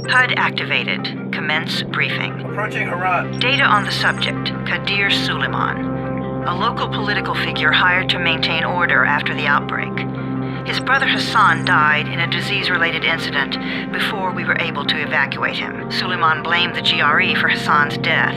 HUD activated. Commence briefing. Approaching Haran. Data on the subject, Kadir Suleiman, a local political figure hired to maintain order after the outbreak. His brother Hassan died in a disease-related incident before we were able to evacuate him. Suleiman blamed the GRE for Hassan's death.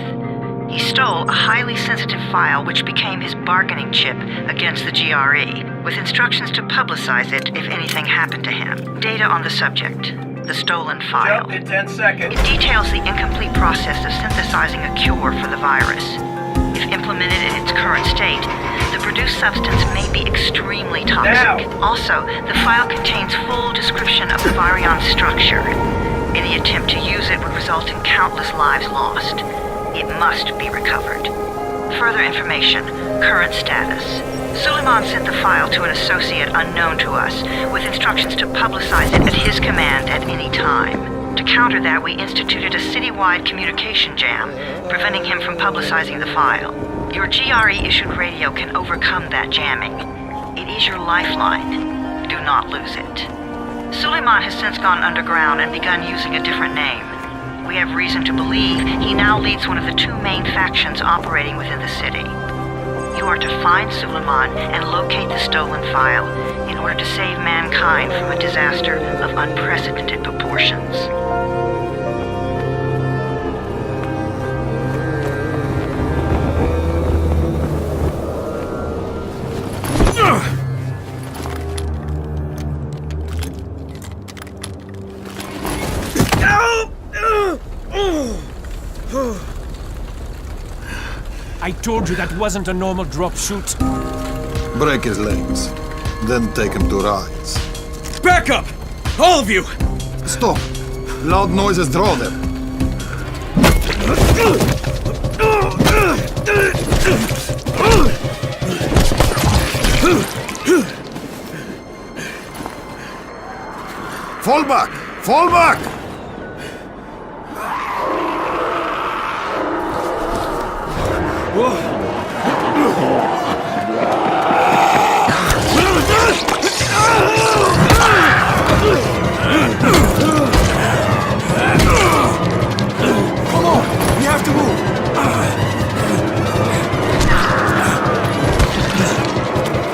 He stole a highly sensitive file which became his bargaining chip against the GRE, with instructions to publicize it if anything happened to him. Data on the subject, the stolen file. Jump in 10 seconds. It details the incomplete process of synthesizing a cure for the virus. If implemented in its current state, the produced substance may be extremely toxic. Now. Also, the file contains full description of the viron's structure. Any attempt to use it would result in countless lives lost. It must be recovered. Further information, current status. Suleiman sent the file to an associate unknown to us, with instructions to publicize it at his command at any time. To counter that, we instituted a citywide communication jam, preventing him from publicizing the file. Your GRE-issued radio can overcome that jamming. It is your lifeline. Do not lose it. Suleiman has since gone underground and begun using a different name. We have reason to believe he now leads one of the two main factions operating within the city. You are to find Suleiman and locate the stolen file in order to save mankind from a disaster of unprecedented proportions. I told you that wasn't a normal drop shoot. Break his legs, then take him to rides. Back up! All of you! Stop! Loud noises draw them. Fall back! Fall back! Come on! We have to move!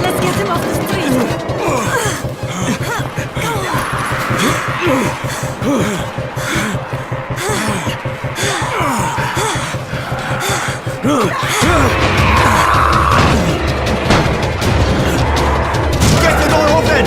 Let's get him off the street! Get the door open!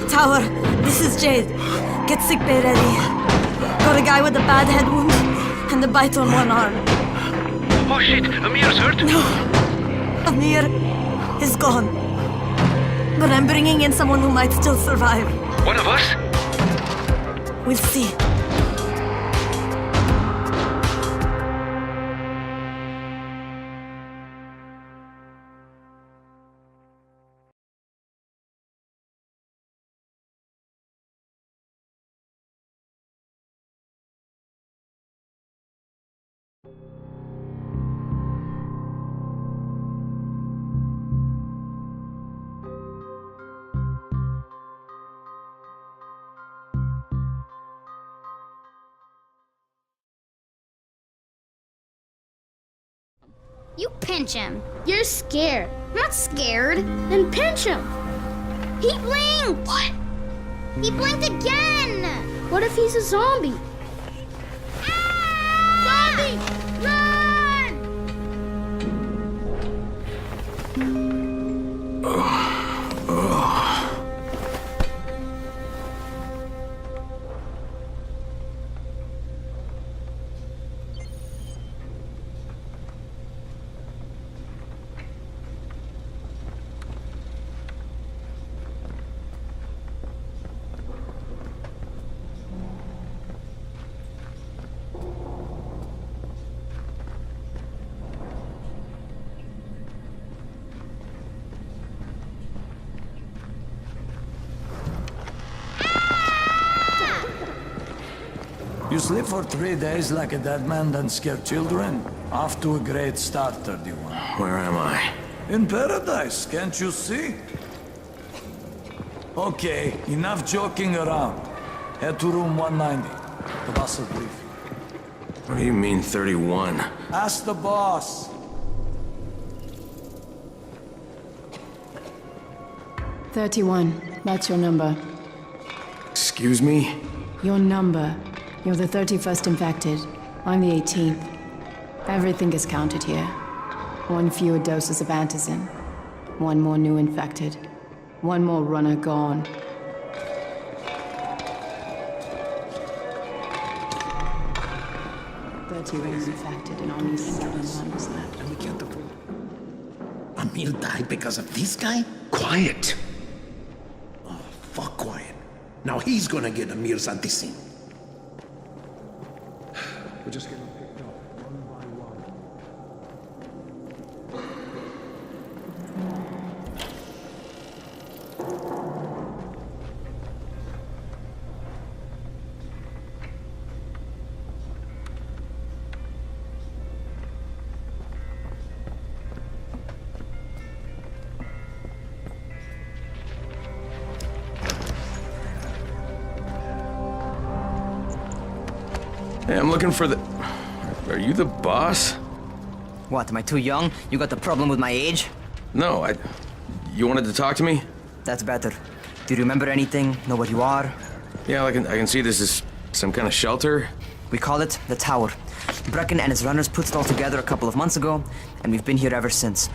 Tower, this is Jade. Get sickbay ready. Got a guy with a bad head wound and a bite on one arm. Oh shit, Amir's hurt? No, Amir is gone. But I'm bringing in someone who might still survive. One of us? We'll see. You pinch him. You're scared. I'm not scared. Then pinch him. He blinked! What? He blinked again! What if he's a zombie? Ah! Zombie! Run! You sleep for 3 days like a dead man, then scare children? Off to a great start, 31. Where am I? In paradise, can't you see? Okay, enough joking around. Head to room 190. The boss will brief you. What do you mean, 31? Ask the boss. 31. That's your number. Excuse me? Your number. You're the 31st infected. I'm the 18th. Everything is counted here. 1 fewer doses of antizin. 1 more new infected. 1 more runner gone. Remains infected and only 7 runners left. And we can't afford. Amir died because of this guy? Quiet! Oh, fuck quiet. Now he's gonna get Amir's antizin. We're just getting picked up one by one. Hey, I'm looking for the... Are you the boss? What, am I too young? You got the problem with my age? No, You wanted to talk to me? That's better. Do you remember anything? Know what you are? Yeah, I can see this is some kind of shelter. We call it the Tower. Brecken and his runners put it all together a couple of months ago, and we've been here ever since.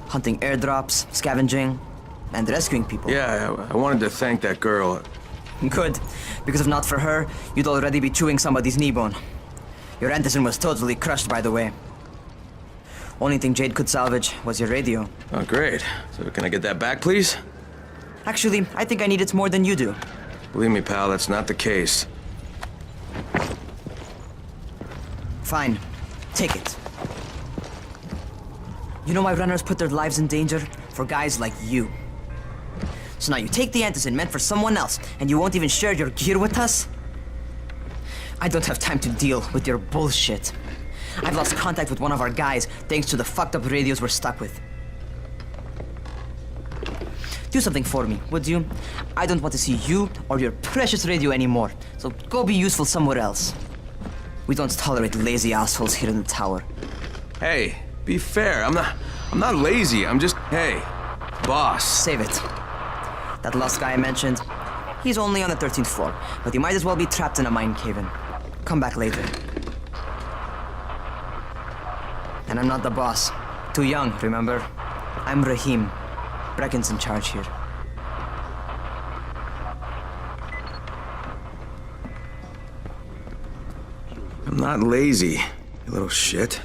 Hunting airdrops, scavenging, and rescuing people. Yeah, I wanted to thank that girl. Good, because if not for her, you'd already be chewing somebody's knee bone. Your antizin was totally crushed, by the way. Only thing Jade could salvage was your radio. Oh, great. So can I get that back, please? Actually, I think I need it more than you do. Believe me, pal, that's not the case. Fine. Take it. You know why runners put their lives in danger? For guys like you. So now you take the antizin meant for someone else, and you won't even share your gear with us? I don't have time to deal with your bullshit. I've lost contact with one of our guys thanks to the fucked up radios we're stuck with. Do something for me, would you? I don't want to see you or your precious radio anymore, so go be useful somewhere else. We don't tolerate lazy assholes here in the tower. Hey, be fair. I'm not lazy. I'm just... Hey, boss. Save it. That last guy I mentioned, he's only on the 13th floor, but he might as well be trapped in a mine cave-in. Come back later. And I'm not the boss. Too young, remember? I'm Rahim. Brecken's in charge here. I'm not lazy, you little shit.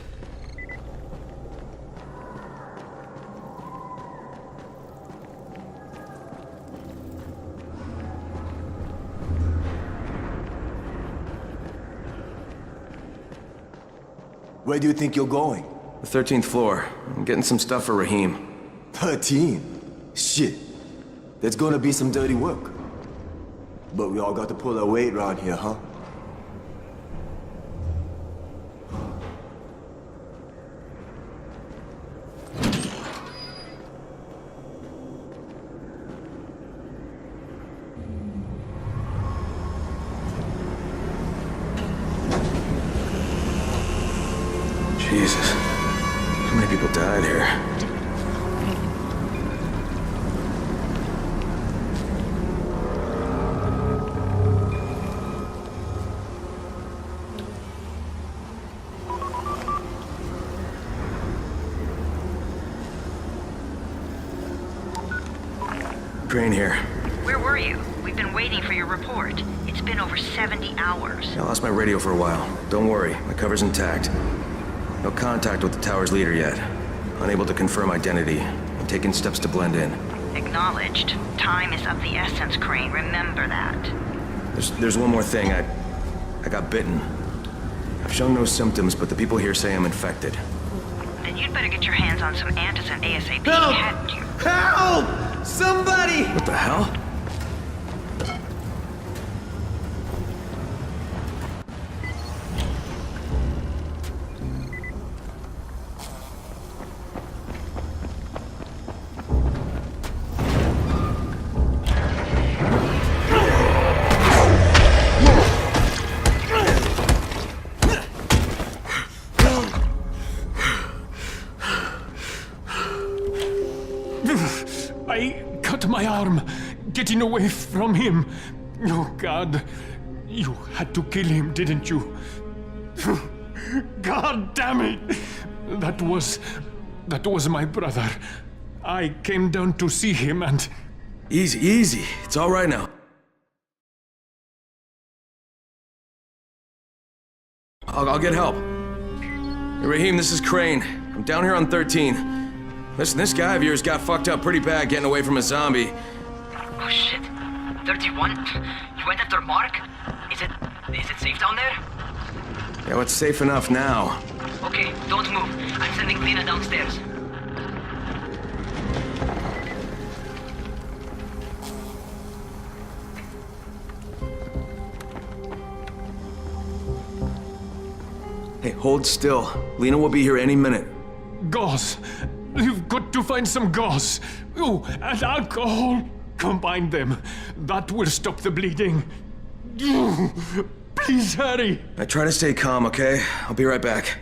Where do you think you're going? The 13th floor. I'm getting some stuff for Rahim. 13? Shit. There's gonna be some dirty work. But we all got to pull our weight around here, huh? Jesus. How many people died here? Crane here. Where were you? We've been waiting for your report. It's been over 70 hours. I lost my radio for a while. Don't worry, my cover's intact. No contact with the tower's leader yet. Unable to confirm identity. I'm taking steps to blend in. Acknowledged. Time is of the essence, Crane. Remember that. There's one more thing. I got bitten. I've shown no symptoms, but the people here say I'm infected. Then you'd better get your hands on some antizin ASAP. Help! Help! Somebody! What the hell? getting away from him. Oh, God. You had to kill him, didn't you? God damn it! That was my brother. I came down to see him and... Easy, easy. It's all right now. I'll get help. Hey, Raheem, this is Crane. I'm down here on 13. Listen, this guy of yours got fucked up pretty bad getting away from a zombie. Oh shit. 31? You went after Mark? Is it safe down there? Yeah, well, it's safe enough now. Okay, don't move. I'm sending Lena downstairs. Hey, hold still. Lena will be here any minute. Gauze. You've got to find some gauze. Oh, and alcohol. Combine them. That will stop the bleeding. Please hurry. I try to stay calm, okay? I'll be right back.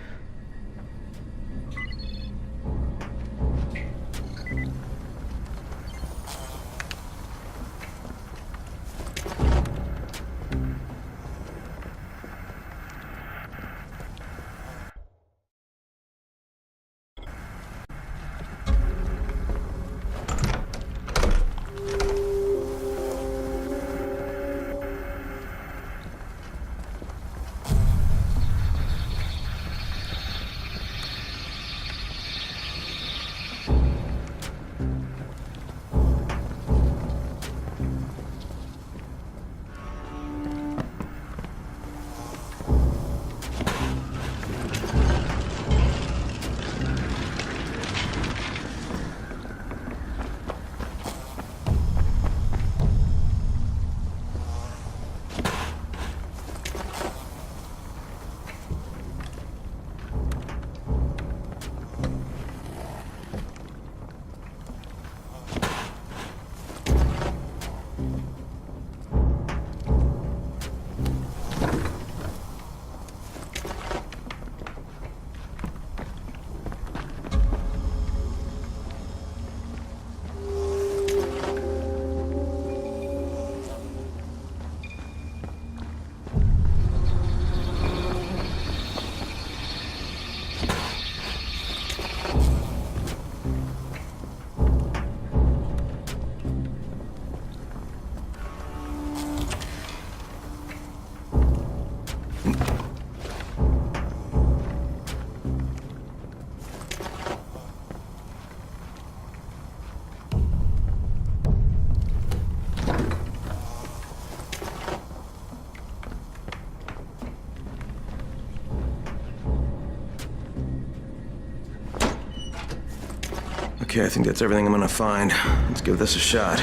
Okay, I think that's everything I'm gonna find. Let's give this a shot.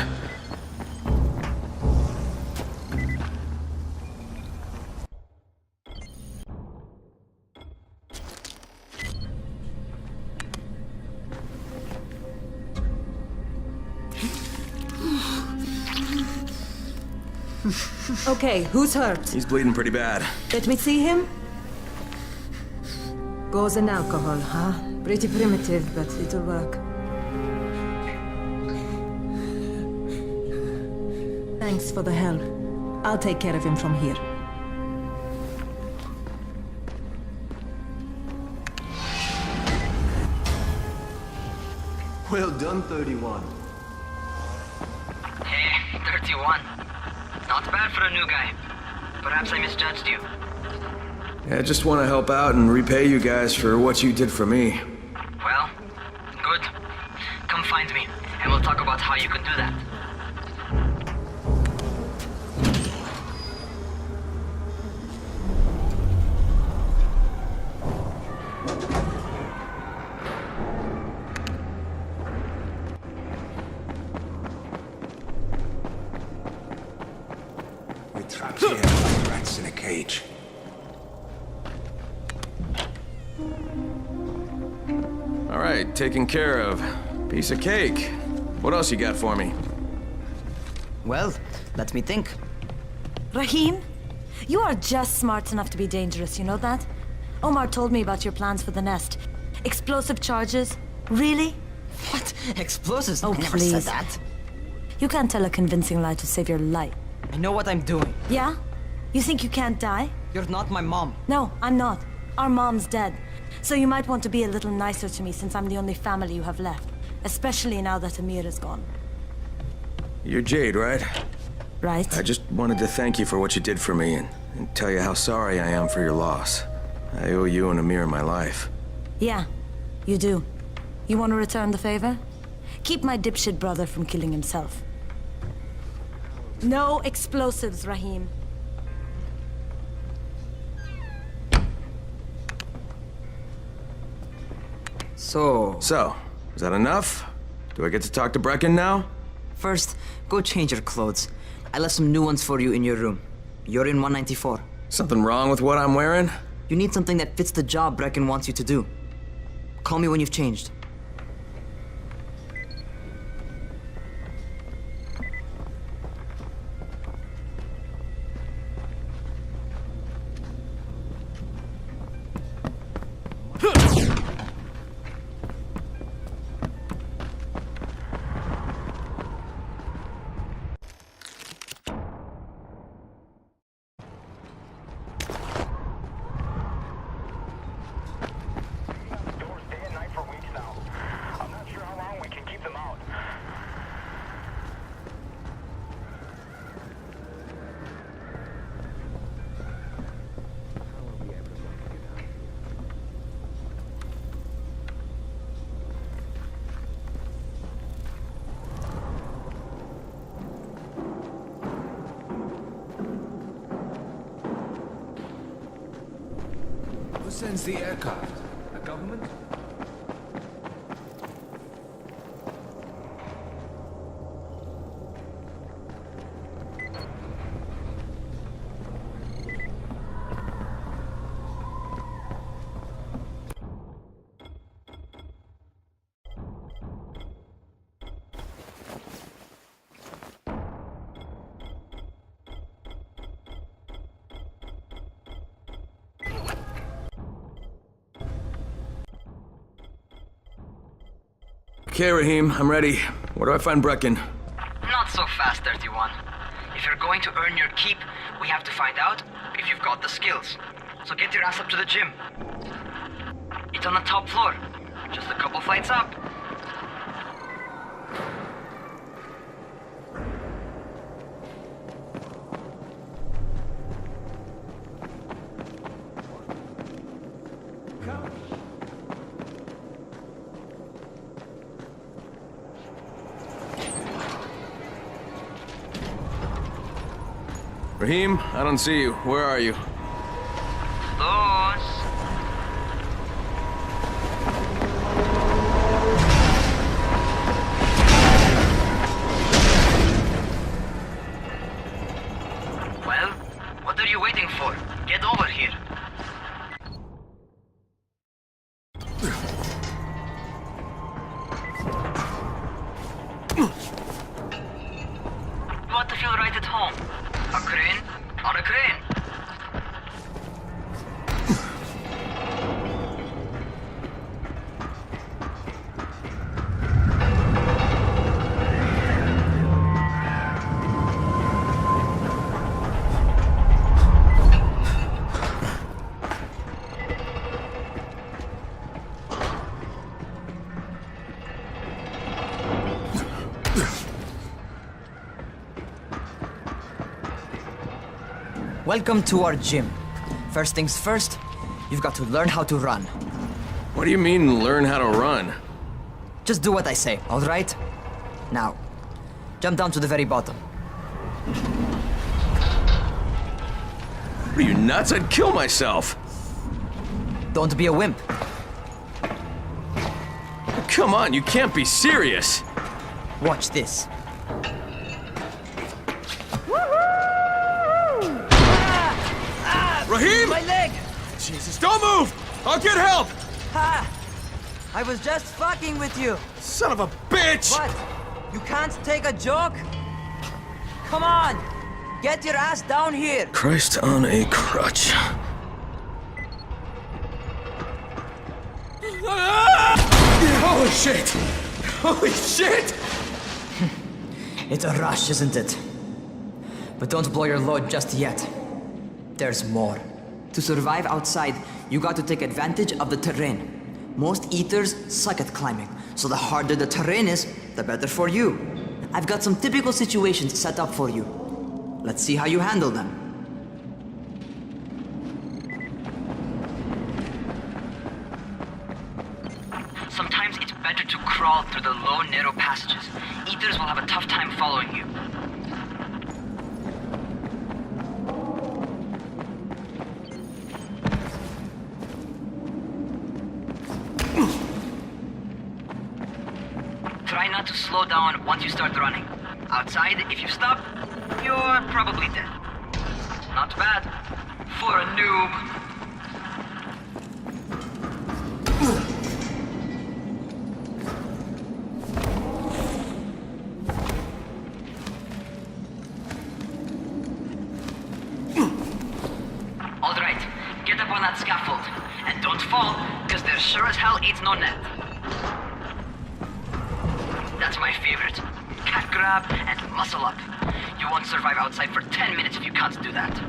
Okay, who's hurt? He's bleeding pretty bad. Let me see him. Gauze and alcohol, huh? Pretty primitive, but it'll work. Thanks for the help. I'll take care of him from here. Well done, 31. Hey, 31. Not bad for a new guy. Perhaps I misjudged you. Yeah, I just want to help out and repay you guys for what you did for me. Well, good. Come find me, and we'll talk about how you can do that. We're trapped here like rats in a cage. All right, taken care of. Piece of cake. What else you got for me? Well, let me think. Raheem, you are just smart enough to be dangerous, you know that? Omar told me about your plans for the nest. Explosive charges? Really? What? Explosives? Oh, I never please. said that. You can't tell a convincing lie to save your life. I know what I'm doing. Yeah? You think you can't die? You're not my mom. No, I'm not. Our mom's dead. So you might want to be a little nicer to me since I'm the only family you have left. Especially now that Amir is gone. You're Jade, right? Right? I just wanted to thank you for what you did for me and tell you how sorry I am for your loss. I owe you and Amir my life. Yeah, you do. You want to return the favor? Keep my dipshit brother from killing himself. No explosives, Rahim. So, is that enough? Do I get to talk to Brecken now? First, go change your clothes. I left some new ones for you in your room. You're in 194. Something wrong with what I'm wearing? You need something that fits the job Brecken wants you to do. Call me when you've changed. Who sends the aircraft? The government? Okay, Rahim, I'm ready. Where do I find Brecken? Not so fast, 31. If you're going to earn your keep, we have to find out if you've got the skills. So get your ass up to the gym. It's on the top floor. Just a couple flights up. Rahim, I don't see you. Where are you? Those. Well, what are you waiting for? Get over here. You want to feel right at home? A crane? On a crane. Welcome to our gym. First things first, you've got to learn how to run. What do you mean, learn how to run? Just do what I say, all right? Now, jump down to the very bottom. Are you nuts? I'd kill myself. Don't be a wimp. Come on, you can't be serious. Watch this. Rahim! My leg! Jesus, don't move! I'll get help! Ha! I was just fucking with you. Son of a bitch! What? You can't take a joke? Come on! Get your ass down here! Christ on a crutch. Holy shit! Holy shit! It's a rush, isn't it? But don't blow your load just yet. There's more. To survive outside, you got to take advantage of the terrain. Most eaters suck at climbing, so the harder the terrain is, the better for you. I've got some typical situations set up for you. Let's see how you handle them. Sometimes it's better to crawl through the low, narrow passages. Eaters will have a tough time following you. Try not to slow down once you start running. Outside, if you stop, you're probably dead. Not bad for a noob. All right, get up on that scaffold. And don't fall, because there sure as hell ain't no net. That's my favorite. Cat grab and muscle up. You won't survive outside for 10 minutes if you can't do that.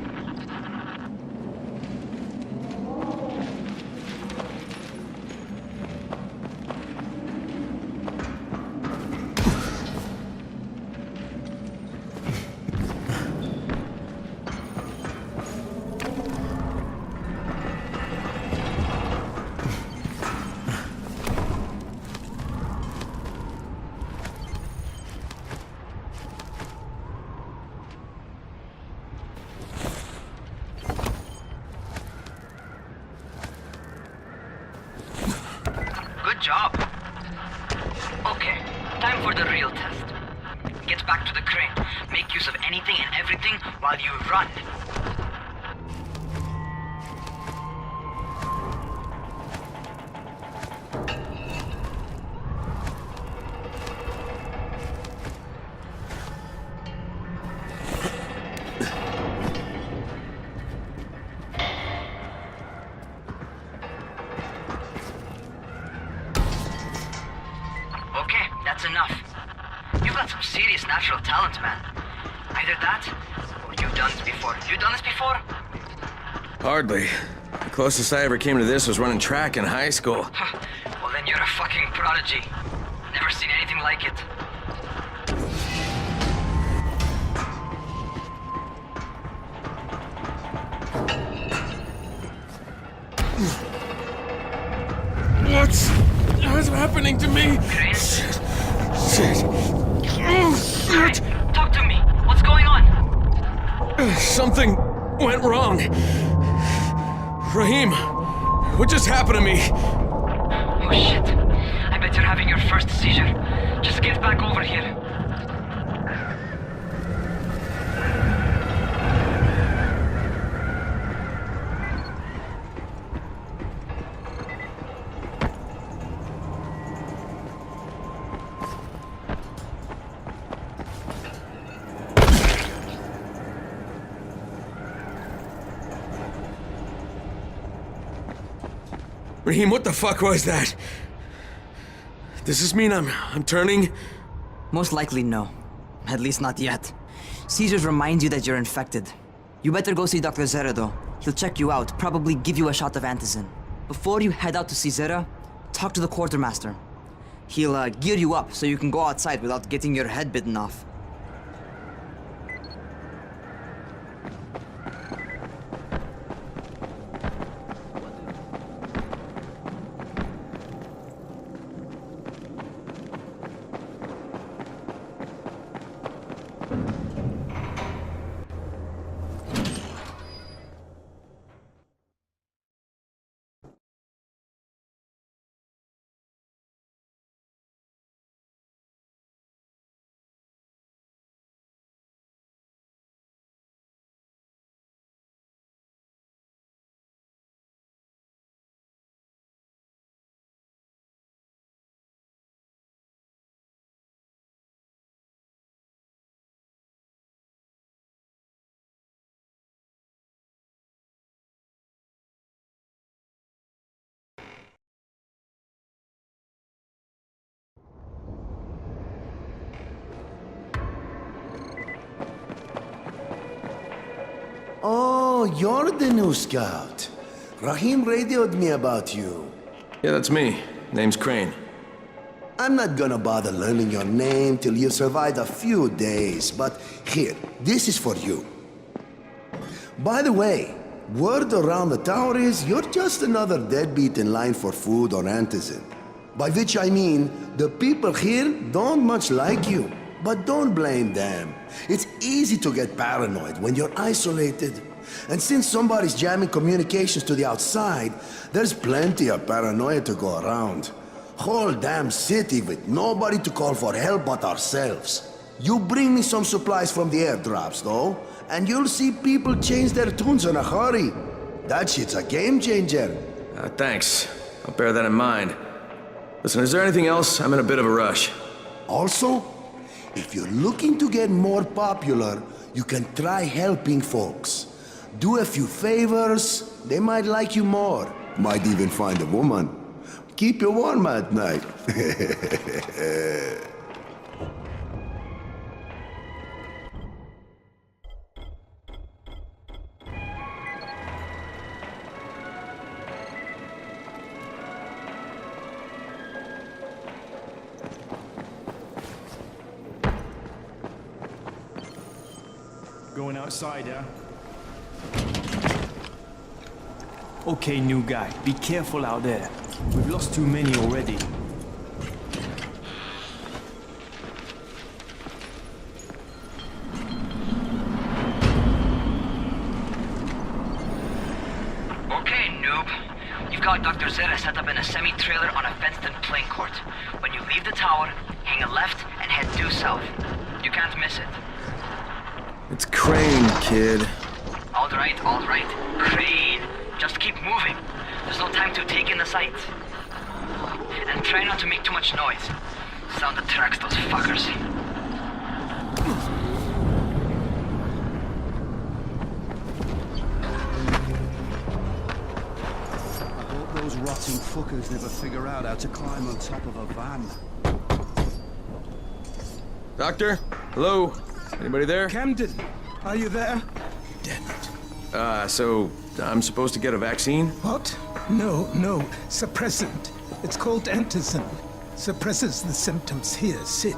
Good job. Okay, time for the real test. Get back to the crane. Make use of anything and everything while you run. Okay, that's enough. You've got some serious natural talent, man. Either that, or you've done this before. You done this before? Hardly. The closest I ever came to this was running track in high school. Well, then you're a fucking prodigy. Never seen anything like it. What's happening to me? Crane? Shit. Oh, shit. Talk to me. What's going on? Something went wrong. Raheem, what just happened to me? Oh shit. I bet you're having your first seizure. Just get back over here. Raheem, what the fuck was that? Does this mean I'm turning? Most likely no. At least not yet. Seizures remind you that you're infected. You better go see Dr. Zera though. He'll check you out, probably give you a shot of antizin. Before you head out to see Zera, talk to the quartermaster. He'll gear you up so you can go outside without getting your head bitten off. Oh, you're the new scout. Rahim radioed me about you. Yeah, that's me. Name's Crane. I'm not gonna bother learning your name till you've survived a few days, but here, this is for you. By the way, word around the tower is you're just another deadbeat in line for food or antizin. By which I mean, the people here don't much like you. But don't blame them. It's easy to get paranoid when you're isolated. And since somebody's jamming communications to the outside, there's plenty of paranoia to go around. Whole damn city with nobody to call for help but ourselves. You bring me some supplies from the airdrops, though, and you'll see people change their tunes in a hurry. That shit's a game changer. Thanks. I'll bear that in mind. Listen, is there anything else? I'm in a bit of a rush. Also, if you're looking to get more popular, you can try helping folks. Do a few favors, they might like you more. Might even find a woman. Keep you warm at night. Going outside, huh? Okay, new guy, be careful out there. We've lost too many already. Okay, noob. You've got Dr. Zeta set up in a semi-trailer on a fenced-in playing court. When you leave the tower, hang a left and head due south. You can't miss it. It's Crane, kid. All right, Crane. Just keep moving. There's no time to take in the sights. And try not to make too much noise. Sound attracts those fuckers. I hope those rotting fuckers never figure out how to climb on top of a van. Doctor? Hello? Anybody there? Camden, are you there? So I'm supposed to get a vaccine? What? No, suppressant. It's called antizin. Suppresses the symptoms. Here, sit.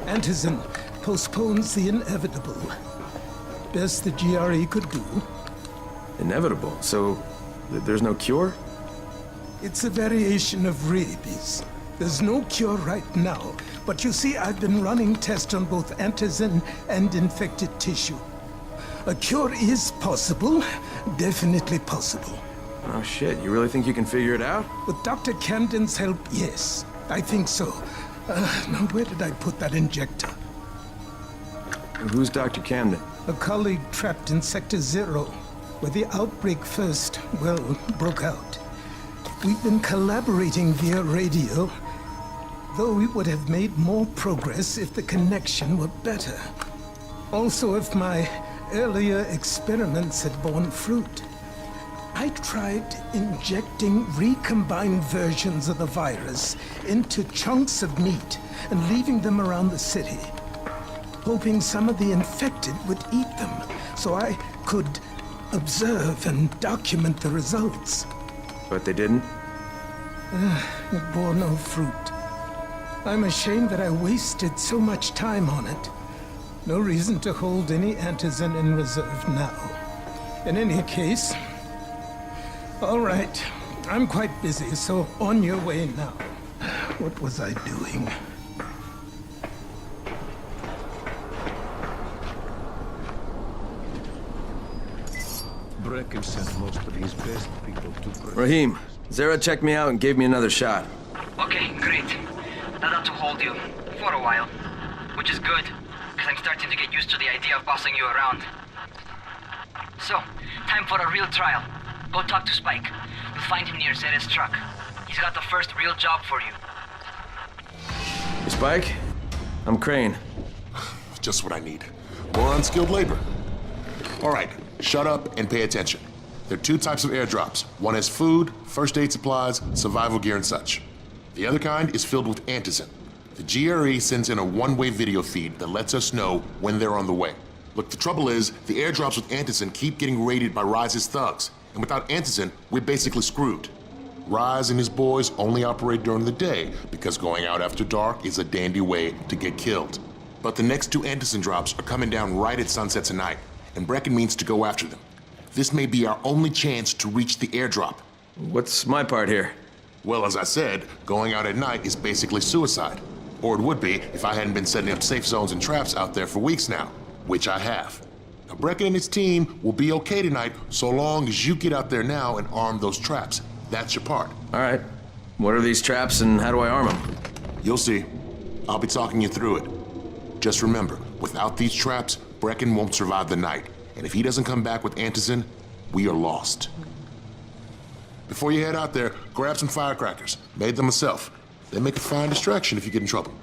Antizin postpones the inevitable. Best the GRE could do. Inevitable? So there's no cure? It's a variation of rabies. There's no cure right now, but you see, I've been running tests on both antizin and infected tissue. A cure is possible, definitely possible. Oh shit, you really think you can figure it out? With Dr. Camden's help, yes, I think so. Now where did I put that injector? Who's Dr. Camden? A colleague trapped in Sector 0, where the outbreak first, broke out. We've been collaborating via radio, though we would have made more progress if the connection were better. Also, if my earlier experiments had borne fruit. I tried injecting recombined versions of the virus into chunks of meat and leaving them around the city, hoping some of the infected would eat them so I could observe and document the results. But they didn't? It bore no fruit. I'm ashamed that I wasted so much time on it. No reason to hold any antizin in reserve now. In any case, all right, I'm quite busy, so on your way now. What was I doing? Brecken sent most of his best people to... Rahim, Zara checked me out and gave me another shot. Okay, great. That ought to hold you. For a while. Which is good, because I'm starting to get used to the idea of bossing you around. So, time for a real trial. Go talk to Spike. You'll find him near Zeta's truck. He's got the first real job for you. Hey, Spike? I'm Crane. Just what I need. More unskilled labor. All right, shut up and pay attention. There are two types of airdrops. One has food, first aid supplies, survival gear, and such. The other kind is filled with antizin. The GRE sends in a one-way video feed that lets us know when they're on the way. Look, the trouble is, the airdrops with Antizin keep getting raided by Rise's thugs. And without Antizin, we're basically screwed. Rise and his boys only operate during the day because going out after dark is a dandy way to get killed. But the next 2 Antizin drops are coming down right at sunset tonight, and Brecken means to go after them. This may be our only chance to reach the airdrop. What's my part here? Well, as I said, going out at night is basically suicide. Or it would be if I hadn't been setting up safe zones and traps out there for weeks now, which I have. Now, Brecken and his team will be okay tonight so long as you get out there now and arm those traps. That's your part. All right. What are these traps and how do I arm them? You'll see. I'll be talking you through it. Just remember, without these traps, Brecken won't survive the night. And if he doesn't come back with Antizin, we are lost. Before you head out there, grab some firecrackers. Made them myself. They make a fine distraction if you get in trouble.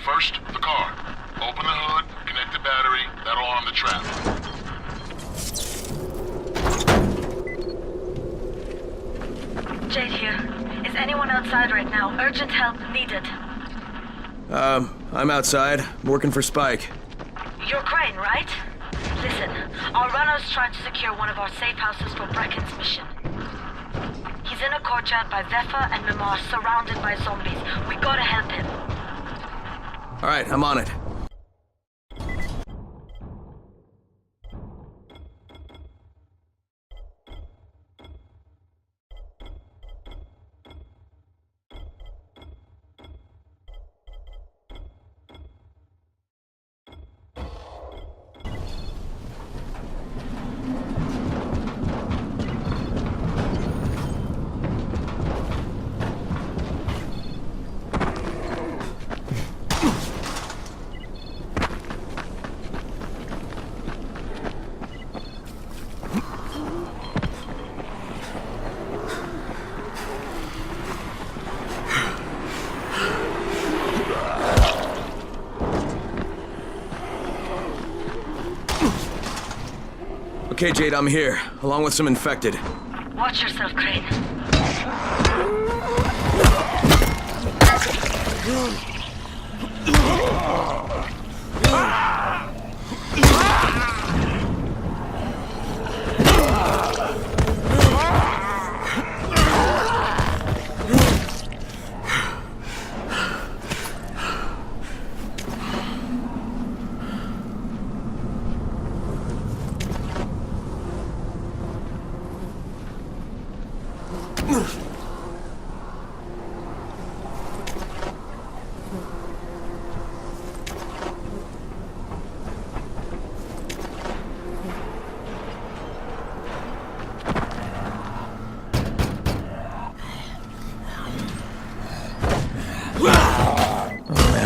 First, the car. Open the hood, connect the battery, that'll arm the trap. Jade here. Is anyone outside right now? Urgent help needed. I'm outside, working for Spike. You're Crane, right? Listen, our runner's trying to secure one of our safe houses for Brecken's mission. He's in a courtyard by Vefa and Mimar, surrounded by zombies. We gotta help him. All right, I'm on it. Okay, Jade, I'm here, along with some infected. Watch yourself, Crane.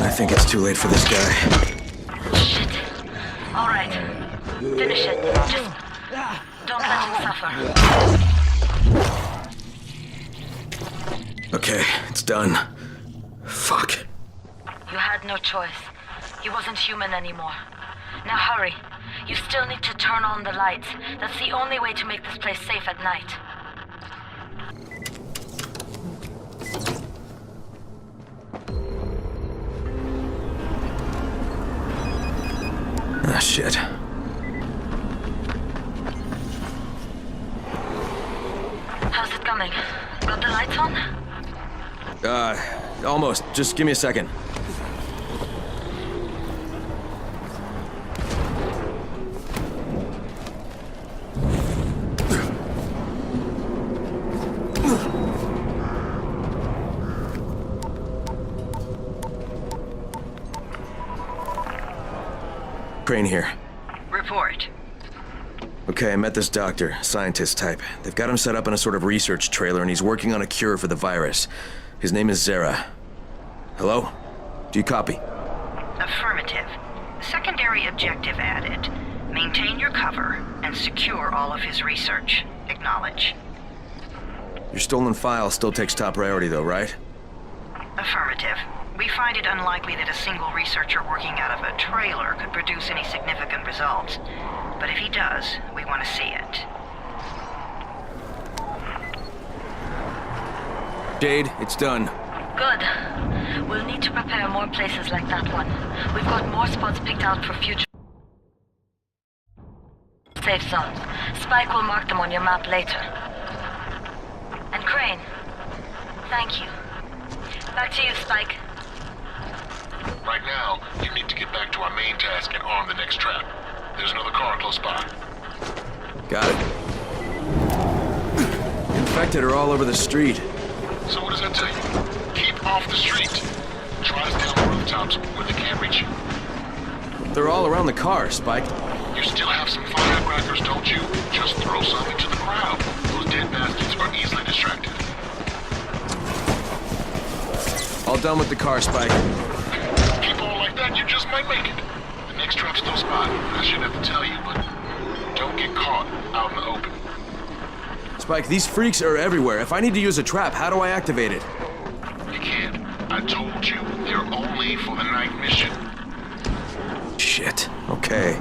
I think it's too late for this guy. Shit. All right. Finish it. Just don't let him suffer. Okay, it's done. Fuck. You had no choice. He wasn't human anymore. Now hurry. You still need to turn on the lights. That's the only way to make this place safe at night. Ah, shit. How's it coming? Got the lights on? Almost. Just give me a second. Crane here. Report. Okay, I met this doctor, scientist type. They've got him set up in a sort of research trailer, and he's working on a cure for the virus. His name is Zara. Hello? Do you copy? Affirmative. Secondary objective added. Maintain your cover and secure all of his research. Acknowledge. Your stolen file still takes top priority though, right? Affirmative. We find it unlikely that a single researcher working out of a trailer could produce any significant results. But if he does, we want to see it. Jade, it's done. Good. We'll need to prepare more places like that one. We've got more spots picked out for future safe zones. Spike will mark them on your map later. And Crane, thank you. Back to you, Spike. Right now, you need to get back to our main task and arm the next trap. There's another car close by. Got it. Infected are all over the street. So what does that tell you? Keep off the street. Try to stay on the rooftops where they can't reach you. They're all around the car, Spike. You still have some firecrackers, don't you? Just throw some into the crowd. Those dead bastards are easily distracted. All done with the car, Spike. Keep on like that, you just might make it. The next trap's no spot. I shouldn't have to tell you, but don't get caught out in the open. Spike, these freaks are everywhere. If I need to use a trap, how do I activate it? You can't. I told you, they're only for the night mission. Shit. Okay.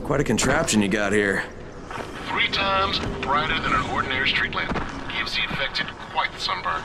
Quite a contraption you got here. 3 times brighter than an ordinary street lamp. Gives the infected quite the sunburn.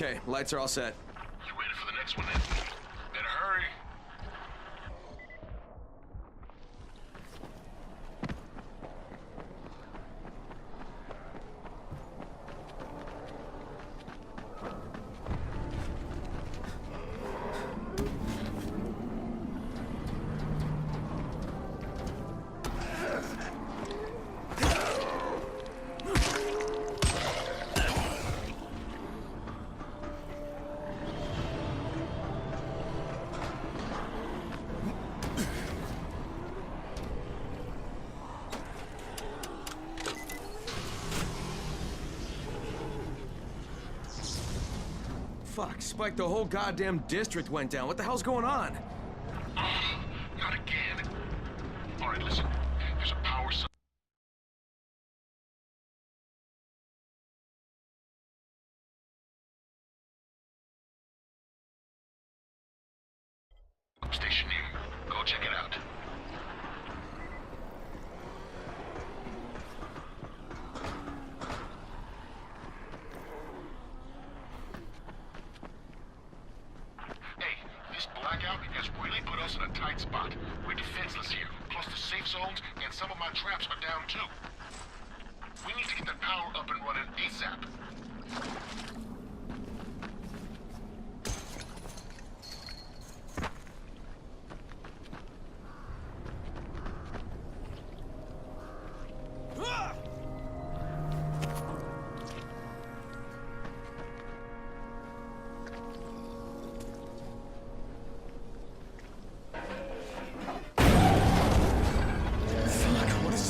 Okay, lights are all set. You ready for the next one then? Better hurry. Fuck, Spike, the whole goddamn district went down. What the hell's going on? Not again. All right, listen. There's a power substation here. Go check it out. Blackout has really put us in a tight spot. We're defenseless here. Plus the safe zones and some of my traps are down too. We need to get the power up and running ASAP.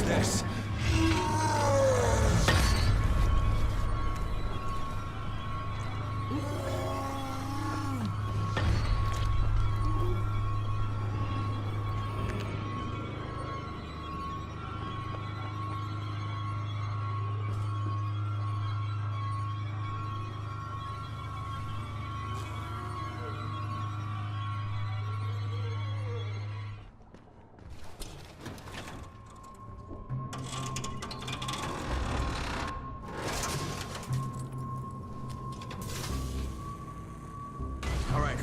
This.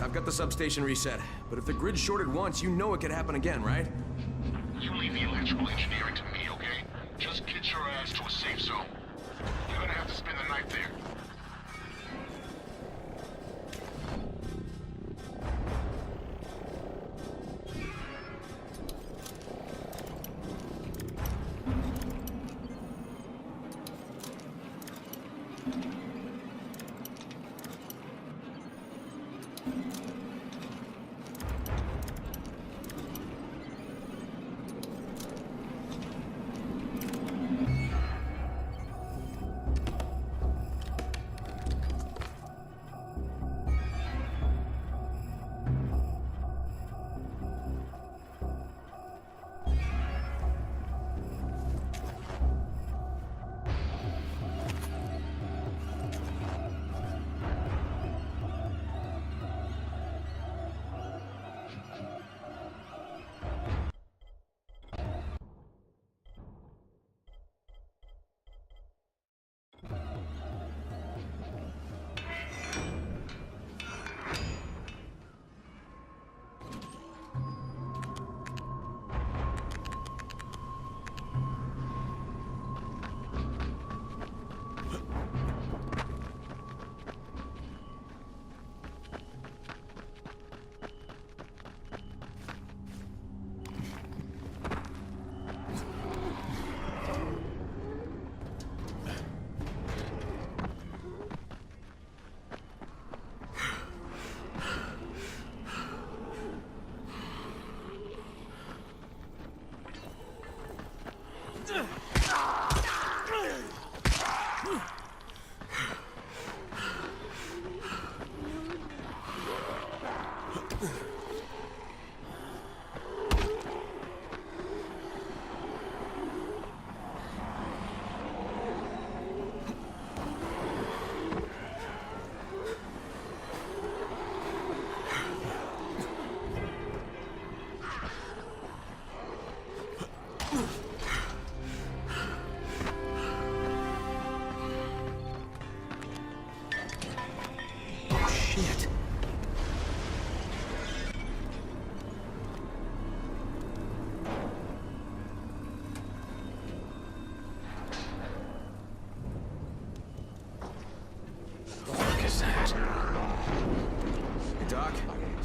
I've got the substation reset, but if the grid shorted once, you know it could happen again, right? You leave the electrical engineering to me, okay? Just get your ass to a safe zone. You're gonna have to spend the night there.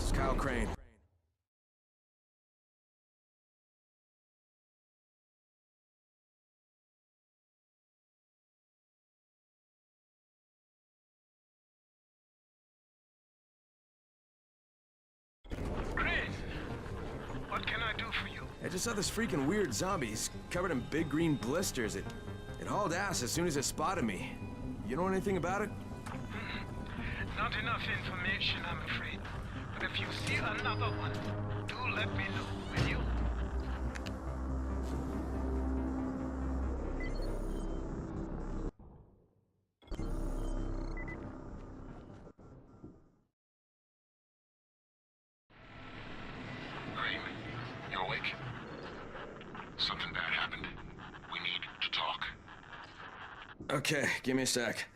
This is Kyle Crane. Crane! What can I do for you? I just saw this freaking weird zombie. He's covered in big green blisters. It hauled ass as soon as it spotted me. You know anything about it? Not enough information, I'm afraid. But if you see another one, do let me know, will you? Crane, you awake? Something bad happened. We need to talk. Okay, give me a sec.